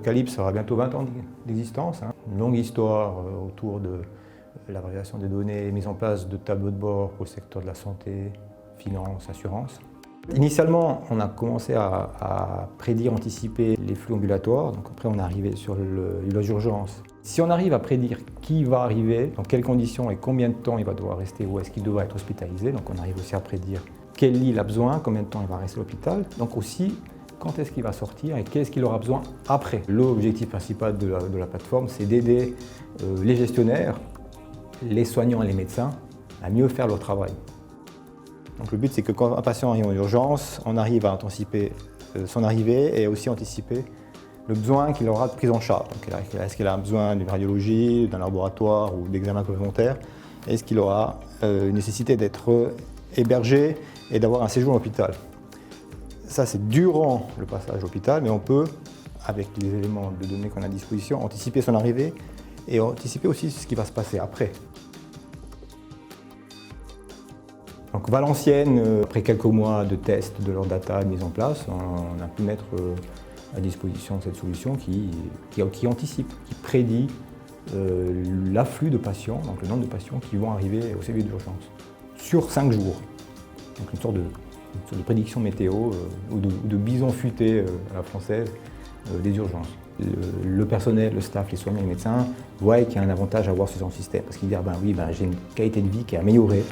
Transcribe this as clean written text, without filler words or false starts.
Calypse aura bientôt 20 ans d'existence. Une longue histoire autour de la valorisation des données, mise en place de tableaux de bord pour le secteur de la santé, finance, assurance. Initialement, on a commencé à prédire, anticiper les flux ambulatoires. Donc après, on est arrivé sur l'urgence d'urgence. Si on arrive à prédire qui va arriver, dans quelles conditions et combien de temps il va devoir rester, où est-ce qu'il devra être hospitalisé, donc on arrive aussi à prédire quel lit il a besoin, combien de temps il va rester à l'hôpital, donc aussi quand est-ce qu'il va sortir et qu'est-ce qu'il aura besoin après. L'objectif principal de la plateforme, c'est d'aider les gestionnaires, les soignants et les médecins à mieux faire leur travail. Donc le but, c'est que quand un patient arrive en urgence, on arrive à anticiper son arrivée et aussi anticiper le besoin qu'il aura de prise en charge. Est-ce qu'il a besoin d'une radiologie, d'un laboratoire ou d'examen complémentaires? Est-ce qu'il aura une nécessité d'être hébergé et d'avoir un séjour à l'hôpital? Ça, c'est durant le passage à l'hôpital, mais on peut, avec les éléments de données qu'on a à disposition, anticiper son arrivée et anticiper aussi ce qui va se passer après. Donc Valenciennes, après quelques mois de tests de leur data mise en place, on a pu mettre à disposition cette solution qui anticipe, qui prédit l'afflux de patients, donc le nombre de patients qui vont arriver au service d'urgence, sur 5 jours. Donc une sorte de prédiction météo ou de bison futé à la française des urgences. Le personnel, le staff, les soignants, les médecins voient qu'il y a un avantage à avoir ce genre de système parce qu'ils disent j'ai une qualité de vie qui est améliorée.